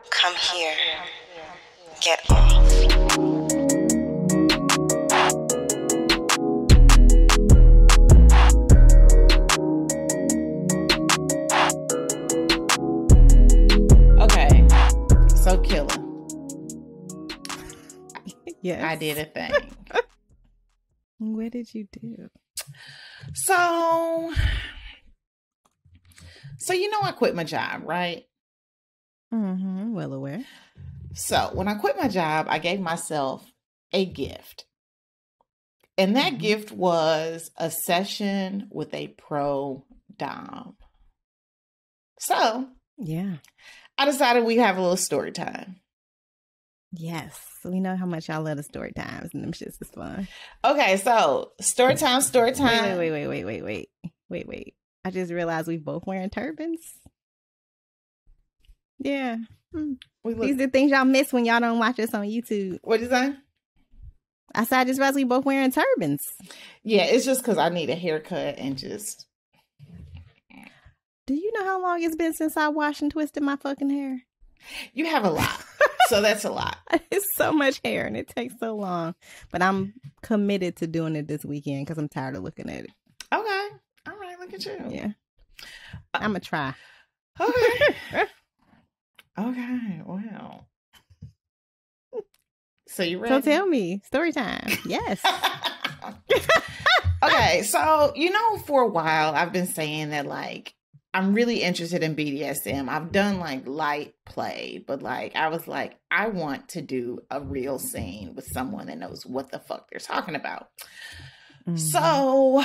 Come here. Get off. Okay, so Killer. Yes. I did a thing. What did you do? So I quit my job, right? Mm-hmm. Well aware. So when I quit my job, I gave myself a gift. And that gift was a session with a pro dom. So Yeah. I decided we'd have a little story time. Yes. We know how much y'all love the story times, and them shits is fun. Okay, so story time. Wait. I just realized we both wearing turbans. Yeah. These are the things y'all miss when y'all don't watch us on YouTube. What'd you say? I said I just realized we both wearing turbans. Yeah, it's just because I need a haircut and just... Do you know how long it's been since I washed and twisted my fucking hair? You have a lot. So that's a lot. It's so much hair and it takes so long. But I'm committed to doing it this weekend because I'm tired of looking at it. Okay. All right. Look at you. Yeah. I'm going to try. Okay. Okay. Wow. So you ready? So tell me. Story time. Yes. Okay. So, for a while, I've been saying that, I'm really interested in BDSM. I've done light play, but I was like, I want to do a real scene with someone that knows what the fuck they're talking about. Mm-hmm. So,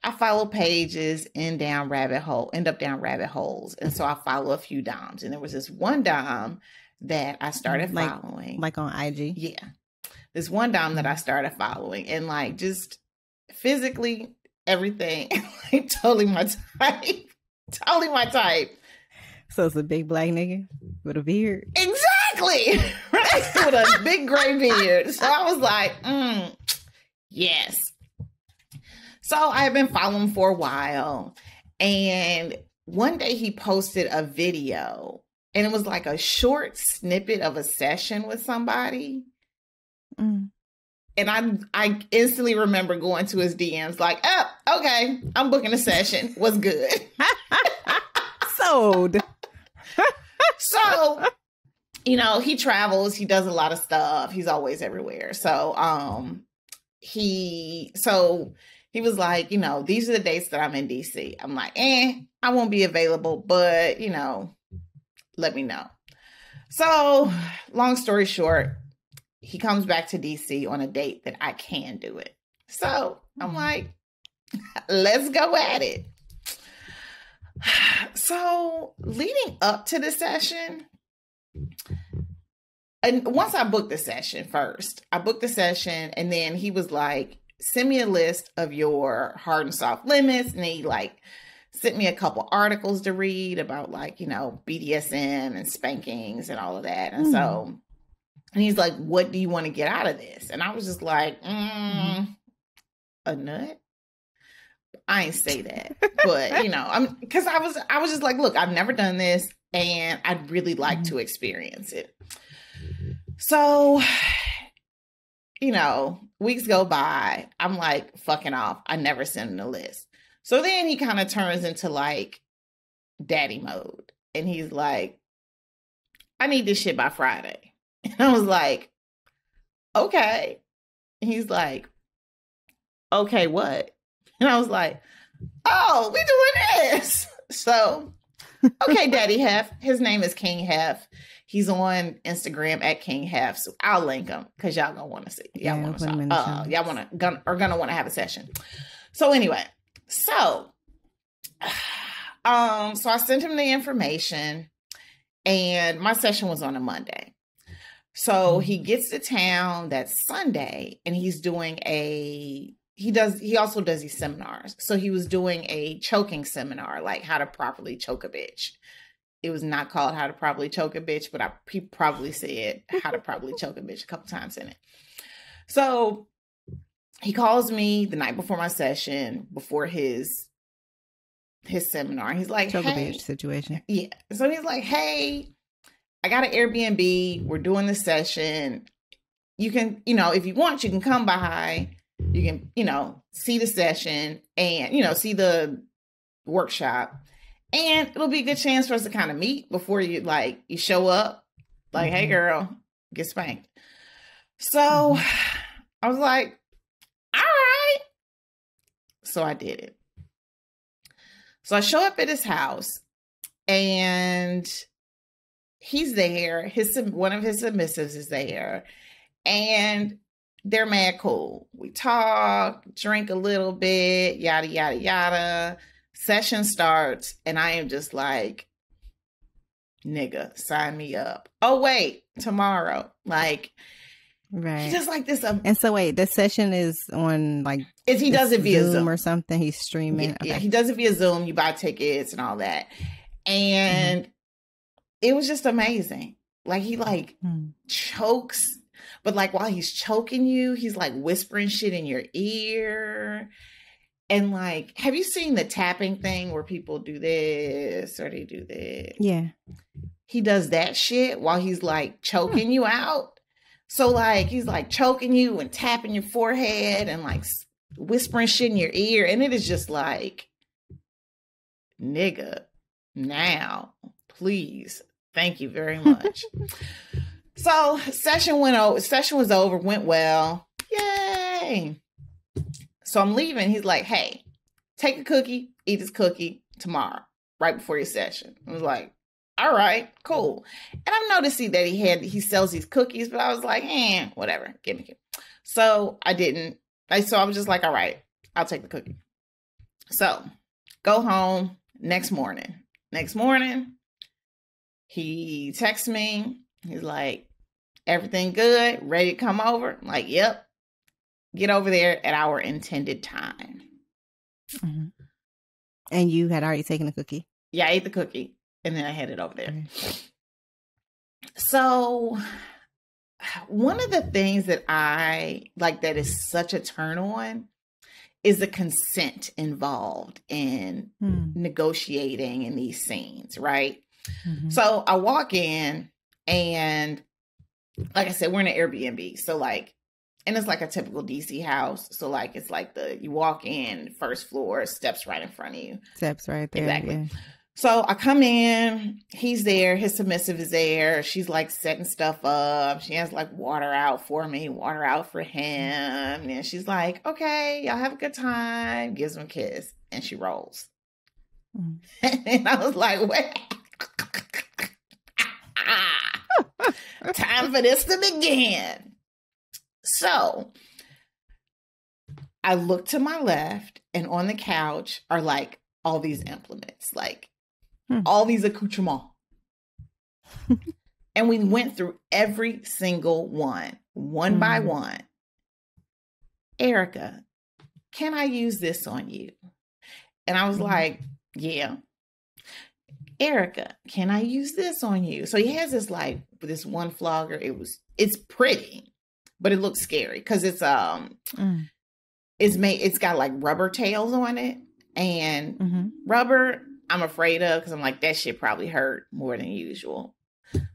I follow pages end up down rabbit holes. And so I follow a few doms. And there was this one dom that I started following. Like on IG? Yeah. This one dom that I started following and just physically everything, totally my type. Totally my type. So it's a big black nigga with a beard? Exactly. Right? With a big gray beard. So I was like, yes. So I had been following him for a while. And one day he posted a video. And it was like a short snippet of a session with somebody. Mm. And I instantly remember going to his DMs like, oh, okay, I'm booking a session. What's good? Sold. So, he travels. He does a lot of stuff. He's always everywhere. So, he was like, these are the dates that I'm in DC. I'm like, I won't be available, but, let me know. So, long story short, he comes back to DC on a date that I can do it. So I'm like, let's go at it. So leading up to the session, and once I booked the session and then he was like, send me a list of your hard and soft limits. And he sent me a couple articles to read about BDSM and spankings and all of that. And so... And he's like, what do you want to get out of this? And I was just like, a nut? I ain't say that. But, because I was just like, look, I've never done this and I'd really like to experience it. So, weeks go by. I'm like, fucking off. I never send him the list. So then he kind of turns into daddy mode. And he's like, I need this shit by Friday. And I was like, okay. And he's like, okay, what? And I was like, oh, we doing this. So, okay, Daddy Hef. His name is King Hef. He's on Instagram at King Hef. So I'll link him because y'all gonna want to see. Y'all want to are gonna want to have a session. So anyway, so I sent him the information and my session was on a Monday. So he gets to town that Sunday and he's doing he also does these seminars. So he was doing a choking seminar, like how to properly choke a bitch. It was not called how to properly choke a bitch, but he probably said how to properly choke a bitch a couple times in it. So he calls me the night before my session, before his his seminar. He's like, Chocolate hey, bitch situation. yeah. So he's like, hey, I got an Airbnb. We're doing this session. You can, if you want, you can come by. You can, see the session and, see the workshop. And it'll be a good chance for us to kind of meet before you show up. Like, hey, girl, get spanked. So I was like, all right. So I did it. So I show up at his house and he's there. One of his submissives is there. And they're mad cool. We talk, drink a little bit, yada, yada, yada. Session starts, and I am just like, nigga, sign me up. Oh, wait, tomorrow. Like, right. He does like this. And so, wait, the session is on he does it via Zoom or something? He's streaming? Yeah, okay. Yeah, he does it via Zoom. You buy tickets and all that. And it was just amazing. Like, he chokes. But while he's choking you, he's whispering shit in your ear. And have you seen the tapping thing where people do this or they do this? Yeah. He does that shit while he's choking you out. So he's choking you and tapping your forehead and whispering shit in your ear. And it is just nigga, now, please. Thank you very much. So session was over, went well. Yay. So I'm leaving. He's like, hey, take a cookie, eat this cookie tomorrow, right before your session. I was like, all right, cool. And I noticed that he sells these cookies, but I was like, whatever, give me. So I didn't. So I was just like, all right, I'll take the cookie. So go home next morning. He texts me. He's like, everything good? Ready to come over? I'm like, yep. Get over there at our intended time. Mm-hmm. And you had already taken the cookie? Yeah, I ate the cookie. And then I headed over there. Okay. So one of the things that I like that is such a turn on is the consent involved in negotiating in these scenes, right? Mm-hmm. So I walk in and like I said, we're in an Airbnb. So and it's a typical DC house. So it's you walk in, first floor, steps right in front of you. Steps right there. Exactly. Yeah. So I come in, he's there, his submissive is there. She's setting stuff up. She has water out for me, water out for him. And she's like, okay, y'all have a good time. Gives him a kiss and she rolls. And I was like, wait. Time for this to begin. So I look to my left and on the couch are all these implements, all these accoutrements. And we went through every single one by one. Erica, can I use this on you? And I was like, yeah. Erica, can I use this on you? So he has this one flogger. It's pretty, but it looks scary because it's got rubber tails on it and rubber. I'm afraid of because I'm that shit probably hurt more than usual.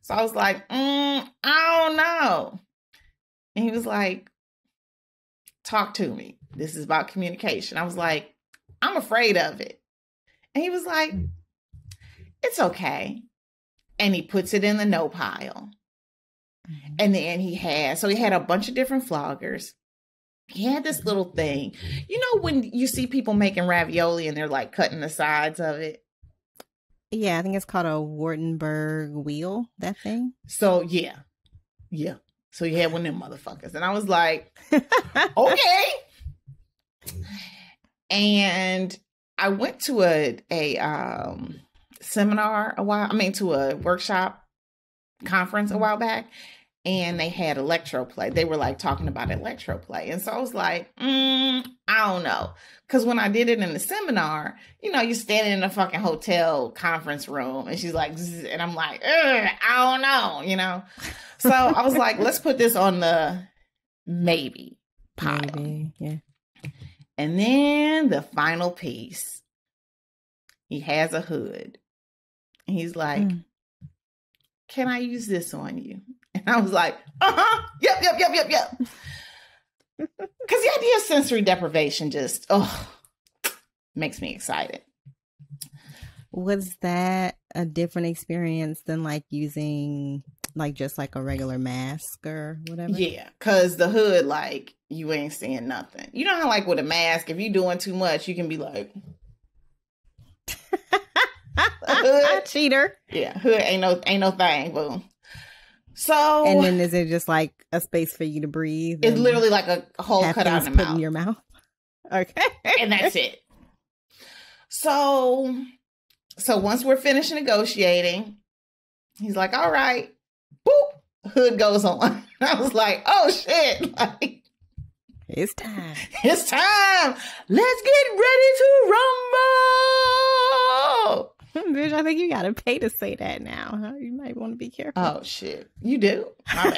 So I was like, I don't know. And he was like, talk to me. This is about communication. I was like, I'm afraid of it. And he was like, it's okay. And he puts it in the no pile. And then he had a bunch of different floggers. He had this little thing. You know when you see people making ravioli and they're cutting the sides of it? Yeah, I think it's called a Wartenberg wheel, that thing. So, yeah. So he had one of them motherfuckers. And I was like, okay. And I went to a seminar to a workshop conference a while back. And they had electroplay. They were talking about electroplay. And so I was like, I don't know. Because when I did it in the seminar, you're standing in a fucking hotel conference room. And she's like, zzz, and I'm like, I don't know, So I was like, let's put this on the maybe pile. Maybe, yeah. And then the final piece. He has a hood. And he's like, can I use this on you? And I was like, yep. Because the idea of sensory deprivation just, makes me excited. Was that a different experience than like using like just like a regular mask or whatever? Yeah, because the hood, like, you ain't seeing nothing. You know how like with a mask, if you're doing too much, you can be like, hood, cheater. Yeah, hood ain't no thing, boo. So, and then is it just like a space for you to breathe? It's literally like a hole cut out in the mouth. In your mouth. Okay, and that's it. So once we're finished negotiating, he's like, all right, boop, hood goes on. I was like, oh shit, like, it's time. It's time. Let's get ready to rumble. Bitch, I think you gotta pay to say that now. You might want to be careful. Oh shit, you do. My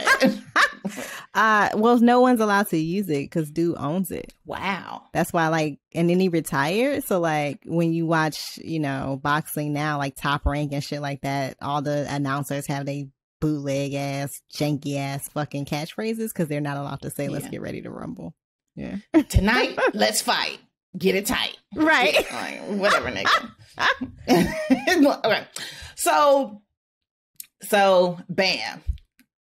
bad. Well, no one's allowed to use it because dude owns it. Wow. That's why, like, and then he retired. So, like, when you watch, you know, boxing now, like Top Rank and shit like that, all the announcers have they bootleg ass, janky ass fucking catchphrases because they're not allowed to say, "Let's get ready to rumble." Yeah. Tonight, let's fight. Get it tight. Right. Yeah, like, whatever, nigga. Okay. So bam,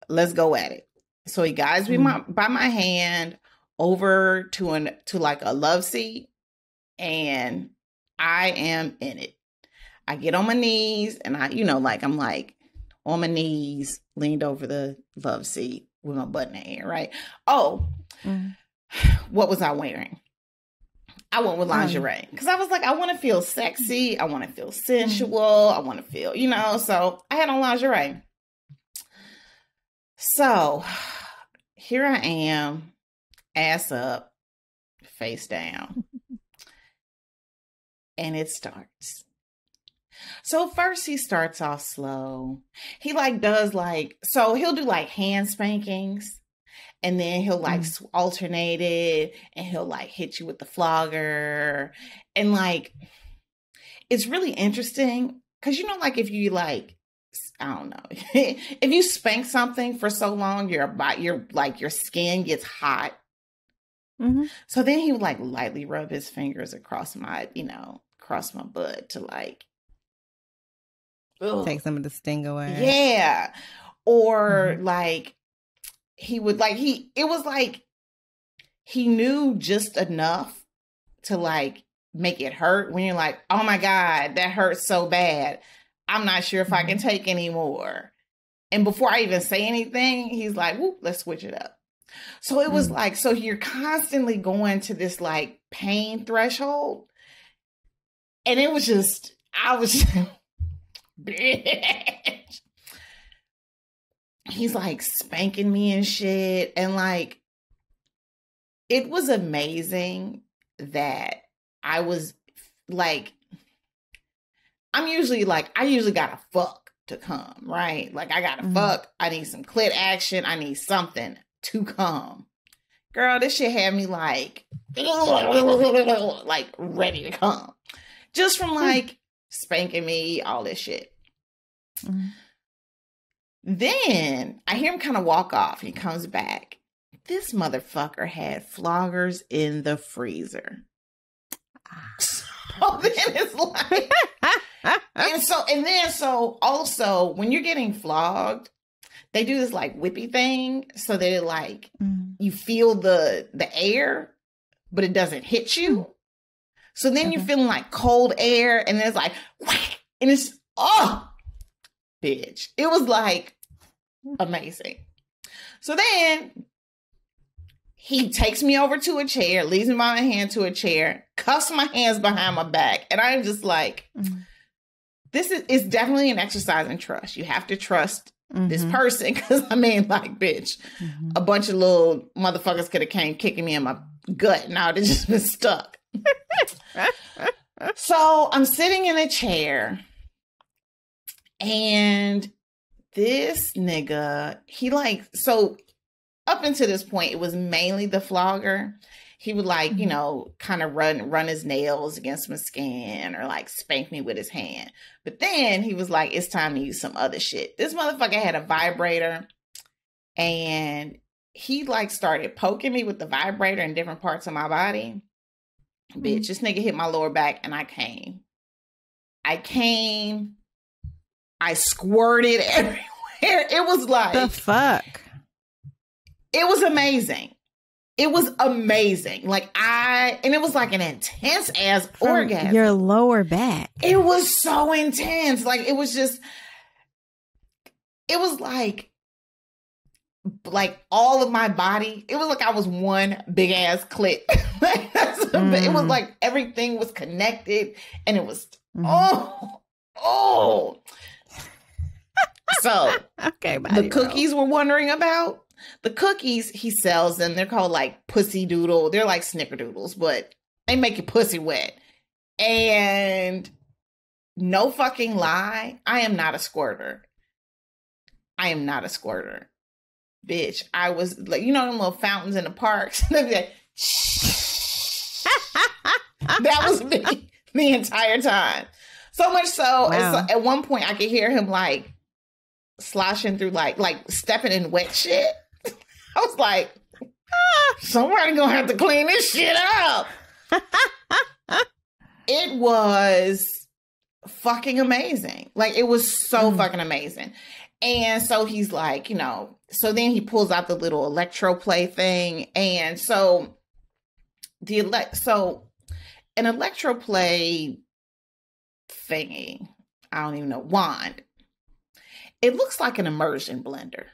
let's go at it. So he guides me by my hand over to like a love seat, and I am in it. I get on my knees, and I'm like on my knees, leaned over the love seat with my butt in the air, right? What was I wearing? I went with lingerie because I was like, I want to feel sexy. I want to feel sensual. I want to feel, so I had on lingerie. So here I am, ass up, face down. And it starts. So first he starts off slow. He he'll do like hand spankings. And then he'll like alternate it, and he'll like hit you with the flogger. And like, it's really interesting because, like if you like, I don't know, if you spank something for so long, your skin gets hot. Mm-hmm. So then he would like lightly rub his fingers across my butt to like take some of the sting away. Yeah. Or like, he would like, it was like, he knew just enough to like make it hurt when you're like, oh my God, that hurts so bad. I'm not sure if I can take any more. And before I even say anything, he's like, whoop, let's switch it up. So it was like, so you're constantly going to this like pain threshold. And it was just, I was just, bitch. He's like spanking me and shit. And like, it was amazing that I was like, I usually gotta fuck to come, right? Like I gotta fuck. I need some clit action. I need something to come. Girl, this shit had me like ready to come. Just from like spanking me, all this shit. Then I hear him kind of walk off. He comes back. This motherfucker had floggers in the freezer. So then it's like, so also when you're getting flogged, they do this like whippy thing so that it like, you feel the air, but it doesn't hit you. So then you're feeling like cold air, and then it's like, whack, and it's, bitch. It was like amazing. So then he takes me over to a chair, leads me by my hand to a chair, cuffs my hands behind my back. And I'm just like, it's definitely an exercise in trust. You have to trust this person. Cause I mean, like, bitch, a bunch of little motherfuckers could have came kicking me in my gut. Now I'd just been stuck. So I'm sitting in a chair, and this nigga, he like, so up until this point, it was mainly the flogger. he would like, you know, kind of run his nails against my skin or like spank me with his hand. But then he was like, it's time to use some other shit. This motherfucker had a vibrator and he like started poking me with the vibrator in different parts of my body. Bitch, this nigga hit my lower back and I came. I squirted everywhere. It was like... The fuck? It was amazing. It was amazing. And it was like an intense ass orgasm. Your lower back. It was so intense. Like, it was like all of my body. It was like I was one big ass clit. It was like everything was connected and it was, So, okay, the cookies we're wondering about. The cookies, he sells them. They're called like Pussy Doodle. They're like Snickerdoodles, but they make your pussy wet. And no fucking lie, I am not a squirter. Bitch, I was like, you know them little fountains in the parks? That was me the entire time. So much so, wow. At one point I could hear him like sloshing through like stepping in wet shit. I was like, somebody gonna have to clean this shit up. It was fucking amazing. Like, it was so fucking amazing. And so he's like, you know, so then he pulls out the little electroplay thing. And so an electroplay thingy, I don't even know, wand. It looks like an immersion blender.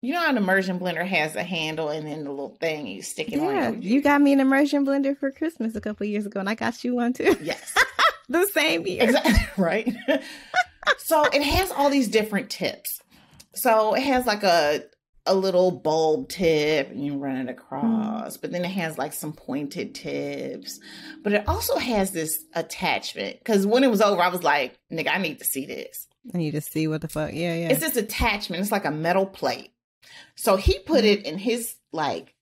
You know how an immersion blender has a handle and then the little thing you stick it on. Yeah, you got me an immersion blender for Christmas a couple years ago, and I got you one too. Yes. The same year. Exactly. Right. So it has all these different tips. So it has like a little bulb tip and you run it across, but then it has like some pointed tips. But it also has this attachment. Because when it was over, I was like, nigga, I need to see this. I need to see what the fuck. Yeah. It's this attachment. It's like a metal plate. So he put it in his like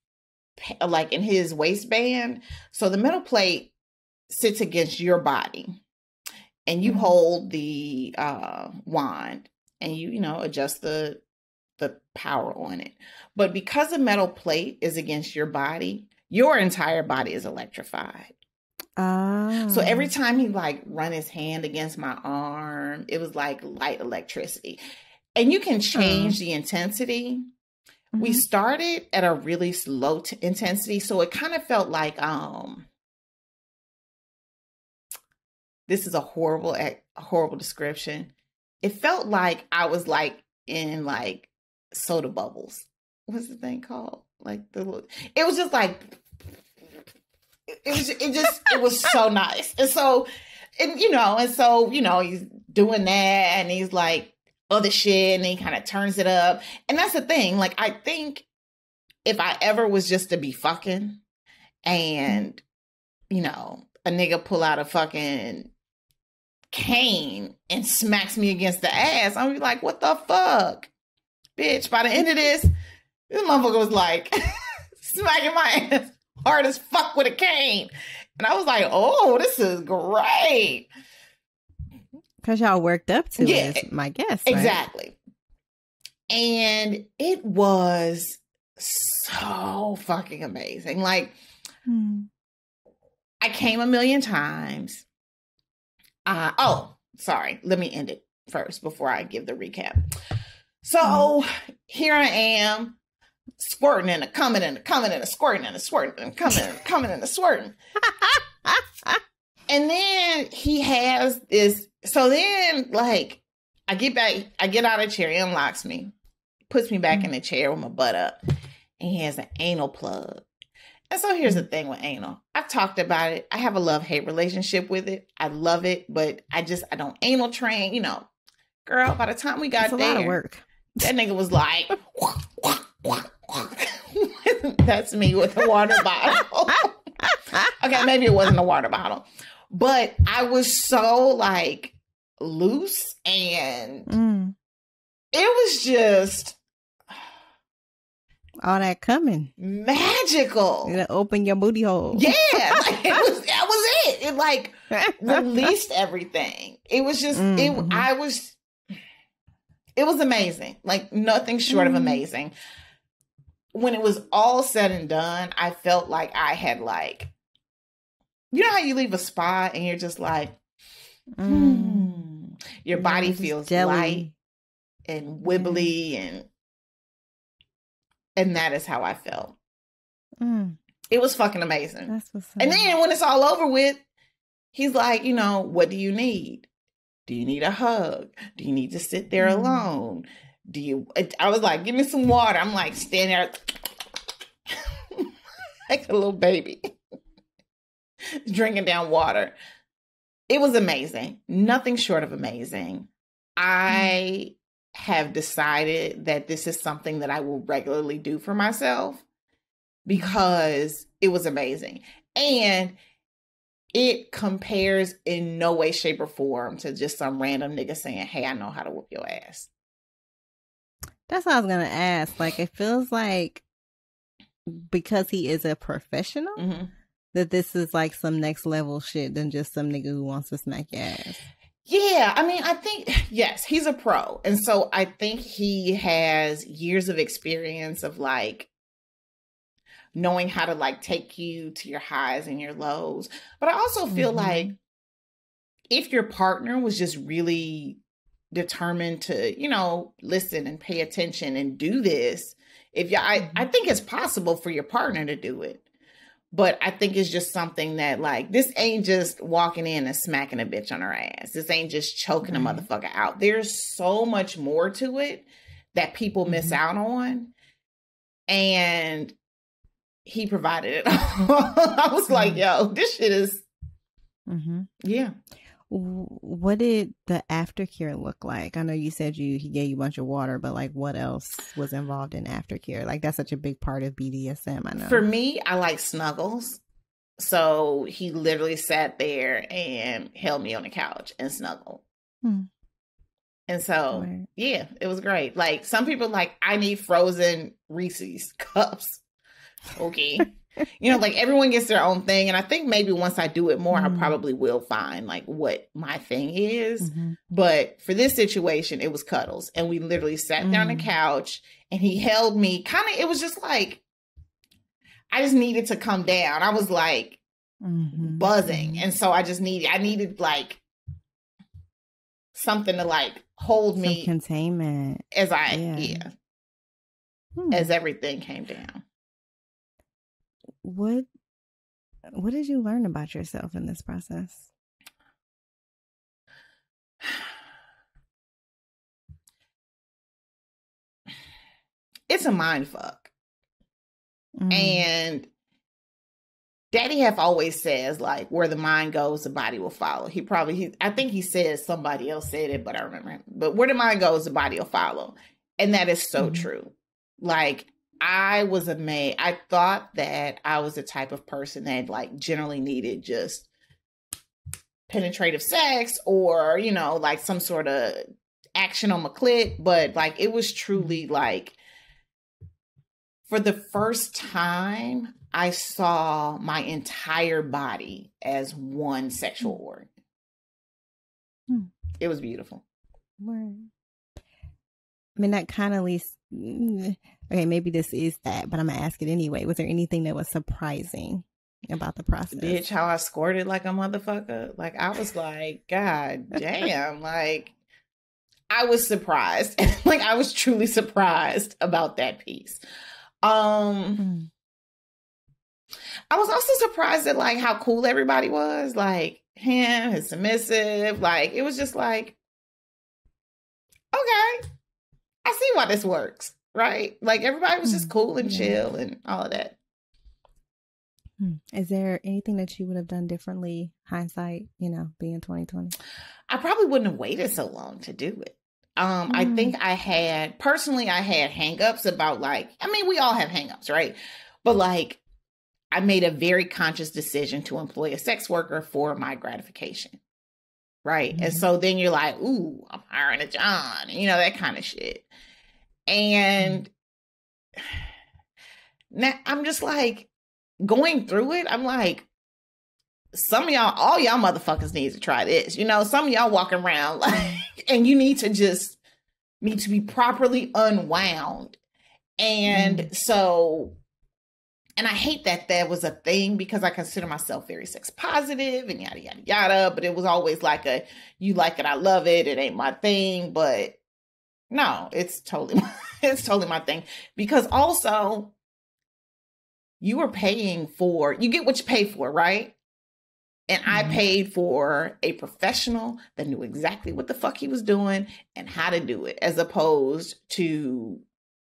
in his waistband. So the metal plate sits against your body and you hold the wand and you know, adjust the power on it. But because the metal plate is against your body, your entire body is electrified. So every time he like run his hand against my arm, it was like light electricity. And you can change the intensity. We started at a really low intensity. So it kind of felt like, this is a horrible description. It felt like I was like in like soda bubbles. What's the thing called? Like it was just like, it was so nice. And so he's doing that and he's like other shit and he kind of turns it up. And that's the thing. Like, I think if I ever was just to be fucking and, you know, a nigga pull out a fucking cane and smacks me against the ass, I'm be like, what the fuck? Bitch, by the end of this motherfucker was like smacking my ass hard as fuck with a cane. And I was like, oh, this is great. Because y'all worked up to it, is my guess. Right? Exactly. And it was so fucking amazing. Like, I came a million times. Sorry. Let me end it first before I give the recap. So here I am, squirting and a coming and a coming and a squirting and a squirting and coming and a coming and a squirting. And then he has this. So then, like, I get out of the chair, he unlocks me, puts me back in the chair with my butt up, and he has an anal plug. And so here's the thing with anal. I've talked about it. I have a love-hate relationship with it. I love it, but I don't anal train, you know. Girl, by the time we got there, a lot of work. That nigga was like, that's me with a water bottle. Okay, maybe it wasn't a water bottle. But I was so like loose and it was just, All that coming. Magical. It'll open your booty hole. Yeah. Like, that was it. It like released everything. It was just, it was amazing. Like nothing short of amazing. When it was all said and done, I felt like I had like, you know how you leave a spa and you're just like, your body feels light and wibbly and that is how I felt. It was fucking amazing. That's what's up. And then when it's all over with, he's like, you know, what do you need? Do you need a hug? Do you need to sit there alone? I was like, give me some water. I'm like standing there like a little baby drinking down water. It was amazing. Nothing short of amazing. I have decided that this is something that I will regularly do for myself because it was amazing. And it compares in no way, shape, or form to just some random nigga saying, hey, I know how to whoop your ass. That's what I was going to ask. Like, it feels like because he is a professional, that this is like some next level shit than just some nigga who wants to smack your ass. Yeah, I mean, I think, yes, he's a pro. And so I think he has years of experience of like knowing how to like take you to your highs and your lows. But I also feel like if your partner was just really determined to, you know, listen and pay attention and do this, I think it's possible for your partner to do it. But I think it's just something that like, this ain't just walking in and smacking a bitch on her ass. This ain't just choking a motherfucker out. There's so much more to it that people miss out on. And he provided it. I was like, yo, this shit is, yeah. What did the aftercare look like? I know you said he gave you a bunch of water, but like what else was involved in aftercare? Like that's such a big part of BDSM, I know. For me, I like snuggles. So he literally sat there and held me on the couch and snuggled. And so, yeah, it was great. Like some people like, I need frozen Reese's cups. Okay. You know, like everyone gets their own thing. And I think maybe once I do it more, I probably will find like what my thing is. But for this situation, it was cuddles. And we literally sat there on the couch and he held me it was just like, I just needed to come down. I was like buzzing. And so I needed like something to like hold me. Containment. As as everything came down. What did you learn about yourself in this process? It's a mind fuck. And Daddy Hef always says, like, where the mind goes, the body will follow. I think he says somebody else said it, but I remember him. But where the mind goes, the body will follow. And that is so true. Like, I was amazed. I thought that I was the type of person that like generally needed just penetrative sex or, you know, like some sort of action on my clit. But like, it was truly like, for the first time, I saw my entire body as one sexual organ. It was beautiful. Word. I mean, that kind of leads... Okay, maybe this is that, but I'm going to ask it anyway. Was there anything that was surprising about the process? Bitch, how I squirted like a motherfucker. Like, I was like, God damn. Like, I was surprised. Like, I was truly surprised about that piece. I was also surprised at, like, how cool everybody was. Like, him, his submissive. Like, it was just like, okay, I see why this works. Right? Like everybody was just cool and chill and all of that. Is there anything that you would have done differently, hindsight, you know, being 2020? I probably wouldn't have waited so long to do it. I think I had hangups about like, I mean, we all have hangups, right? But like, I made a very conscious decision to employ a sex worker for my gratification. Right? And so then you're like, ooh, I'm hiring a John, you know, that kind of shit. And now I'm just like going through it. I'm like, some of y'all, all y'all motherfuckers need to try this. You know, some of y'all walking around like, and you need to be properly unwound. And so, and I hate that was a thing because I consider myself very sex positive and yada, yada, yada. But it was always like you like it, I love it. It ain't my thing. But no, it's totally my thing. Because also, you are paying for, you get what you pay for, right? And I paid for a professional that knew exactly what the fuck he was doing and how to do it, as opposed to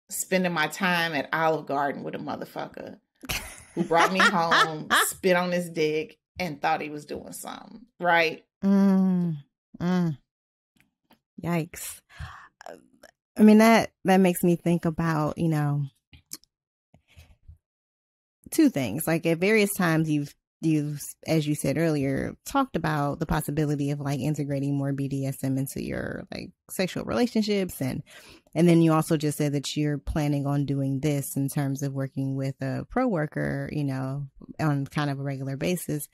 spending my time at Olive Garden with a motherfucker who brought me home, spit on his dick, and thought he was doing something, right? Yikes. I mean, that makes me think about, you know, two things. Like at various times you've, as you said earlier, talked about the possibility of like integrating more BDSM into your like sexual relationships. And then you also just said that you're planning on doing this in terms of working with a pro worker, you know, on kind of a regular basis.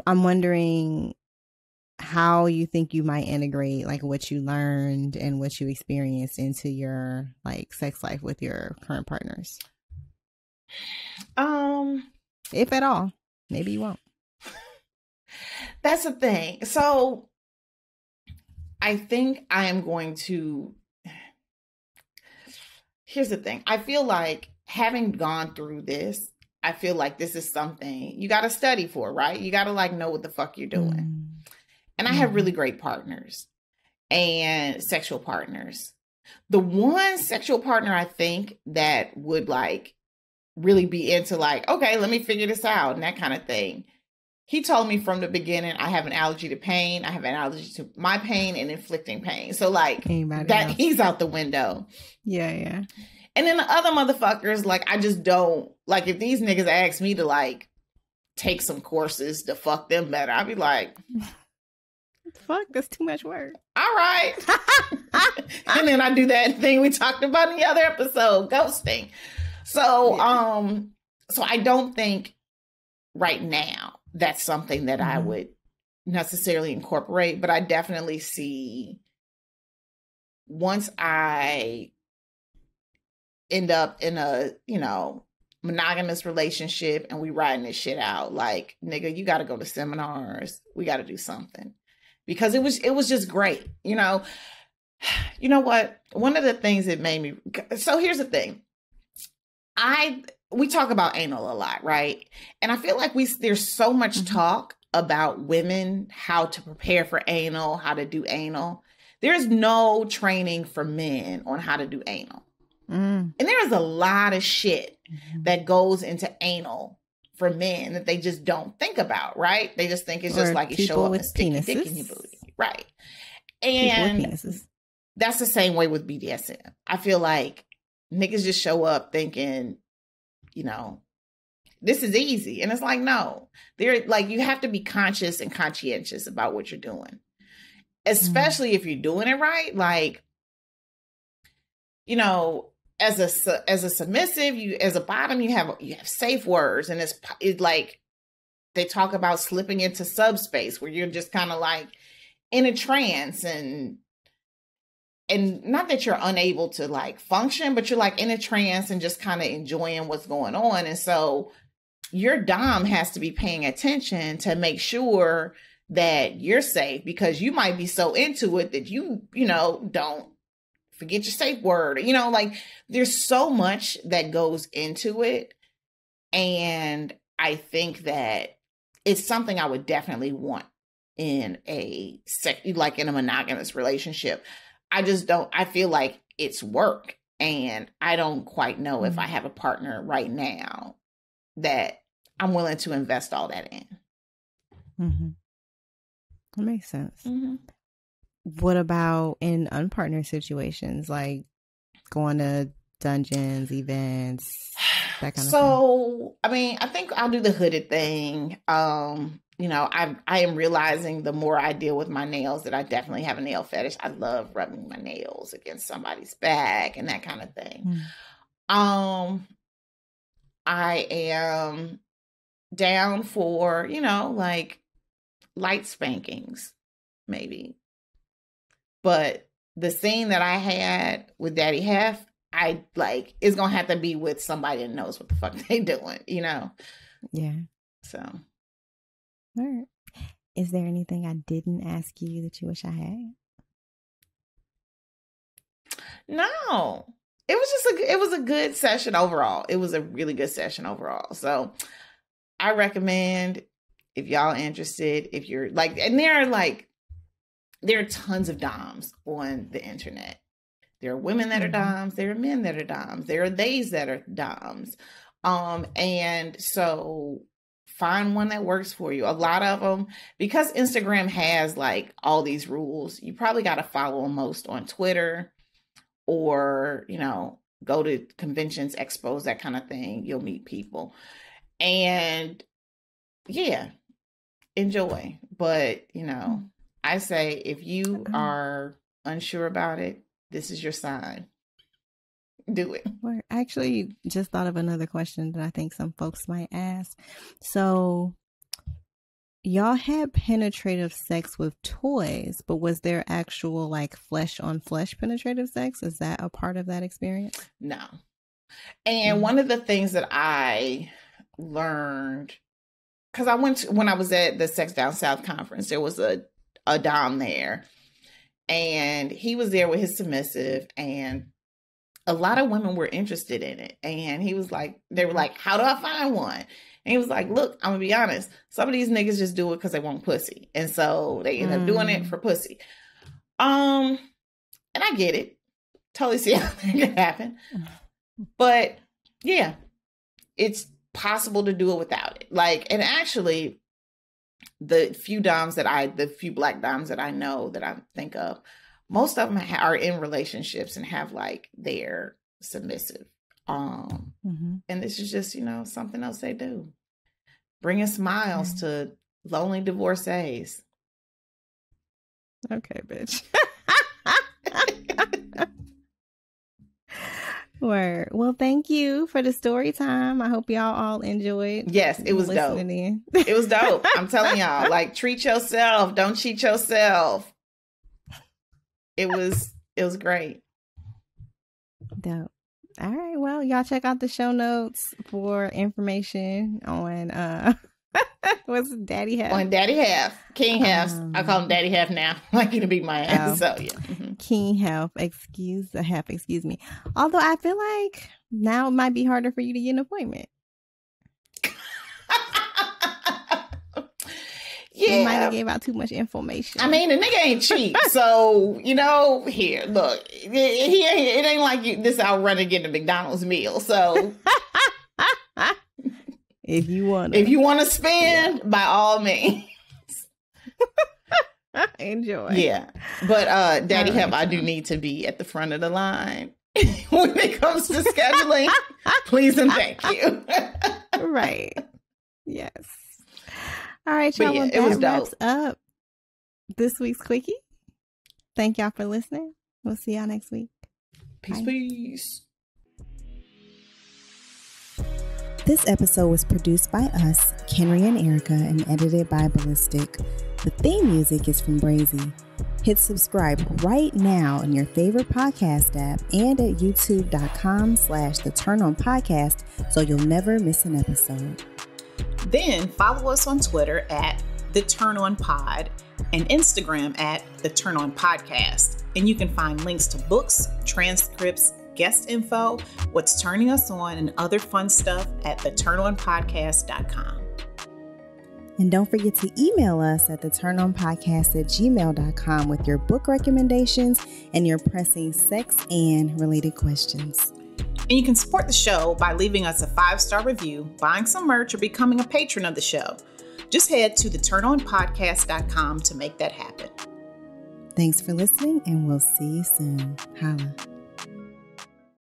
I'm wondering how you think you might integrate like what you learned and what you experienced into your like sex life with your current partners. If at all. Maybe you won't. That's the thing. So I think I am going to, here's the thing. I feel like having gone through this, I feel like this is something you got to study for, right? You got to like know what the fuck you're doing. And I have really great partners and sexual partners. The one sexual partner I think that would like really be into like, okay, let me figure this out and that kind of thing. He told me from the beginning, I have an allergy to pain. I have an allergy to my pain and inflicting pain. So like he's out the window. Yeah. And then the other motherfuckers, like, I just don't, like, if these niggas ask me to like take some courses to fuck them better, I'd be like, fuck, that's too much work. All right. And then I do that thing we talked about in the other episode, ghosting. So, so I don't think right now that's something that I would necessarily incorporate, but I definitely see once I end up in a, you know, monogamous relationship and we riding this shit out, like, nigga, you got to go to seminars. We got to do something because it was just great. You know what? One of the things that made me, so here's the thing. We talk about anal a lot, right? And I feel like there's so much talk about women, how to prepare for anal, how to do anal. There's no training for men on how to do anal. And there is a lot of shit that goes into anal for men that they just don't think about, right? They just think it's just like you show up and stick your dick in your booty. Right. And that's the same way with BDSM. I feel like niggas just show up thinking, you know, this is easy. And it's like, no, they're like, you have to be conscious and conscientious about what you're doing, especially if you're doing it right. Like, you know, as a submissive, as a bottom, you have safe words. And it's like, they talk about slipping into subspace where you're just kind of like in a trance and not that you're unable to like function, but you're like in a trance and just kind of enjoying what's going on. And so your dom has to be paying attention to make sure that you're safe, because you might be so into it that you know, don't forget your safe word. You know, like there's so much that goes into it. And I think that it's something I would definitely want in a monogamous relationship. I feel like it's work, and I don't quite know if I have a partner right now that I'm willing to invest all that in. That makes sense. What about in unpartnered situations, like going to dungeons, events, that kind of thing? So, I mean, I think I'll do the hooded thing. You know, I am realizing the more I deal with my nails that I definitely have a nail fetish. I love rubbing my nails against somebody's back and that kind of thing. I am down for, like light spankings, maybe. But the scene that I had with Daddy Hef, it's going to have to be with somebody that knows what the fuck they doing, Yeah. So. All right. Is there anything I didn't ask you that you wish I had? No. It was a good session overall. It was a really good session overall. So I recommend, if y'all are interested, if you're like, and there are tons of doms on the internet. There are women that are doms. There are men that are doms. There are theys that are doms. And so find one that works for you. A lot of them, because Instagram has like all these rules, you probably got to follow them most on Twitter, or, go to conventions, expos, that kind of thing. You'll meet people. And yeah, enjoy. But, I say if you are unsure about it, this is your sign. Do it. Well, actually, just thought of another question that I think some folks might ask. So, y'all had penetrative sex with toys, but was there actual like flesh on flesh penetrative sex? Is that a part of that experience? No. And one of the things that I learned, because when I was at the Sex Down South conference, there was a dom there, and he was there with his submissive, and a lot of women were interested in it. And he was like, they were like, how do I find one? And he was like, look, I'm gonna be honest. Some of these niggas just do it because they want pussy. And so they end up doing it for pussy. And I get it. Totally see how that can happen. But yeah, it's possible to do it without it. Like, and actually the few black doms that I know, that I think of, most of them are in relationships and have like their submissive. And this is just, something else they do. Bringing smiles to lonely divorcees. Okay, bitch. Word. Well, thank you for the story time. I hope y'all all enjoyed. Yes, it was dope. It was dope. I'm telling y'all, like, treat yourself. Don't cheat yourself. It was great. Dope. All right. Well, y'all check out the show notes for information on what's Daddy Hef? On Daddy Hef. King Hef. I call him Daddy Hef now. I like you to be my ass. So yeah. King Hef. Excuse me. Although I feel like now it might be harder for you to get an appointment. Yeah. You might have gave out too much information. I mean, the nigga ain't cheap. So, here, look, it ain't like this out running getting a McDonald's meal. So if you want to spend, by all means. Enjoy. Yeah. But Daddy Hef, I do need to be at the front of the line when it comes to scheduling. Please and thank you. Right. Yes. All right, y'all. Yeah, well, that wraps up this week's Quickie. Thank y'all for listening. We'll see y'all next week. Peace, peace. This episode was produced by us, Kenrya and Erica, and edited by Ballistic. The theme music is from Brazy. Hit subscribe right now in your favorite podcast app and at youtube.com/The Turn On Podcast so you'll never miss an episode. Then follow us on Twitter at The Turn On Pod and Instagram at The Turn On Podcast. And you can find links to books, transcripts, guest info, what's turning us on, and other fun stuff at theturnonpodcast.com. And don't forget to email us at theturnonpodcast@gmail.com with your book recommendations and your pressing sex and related questions. And you can support the show by leaving us a 5-star review, buying some merch, or becoming a patron of the show. Just head to theturnonpodcast.com to make that happen. Thanks for listening, and we'll see you soon. Holla.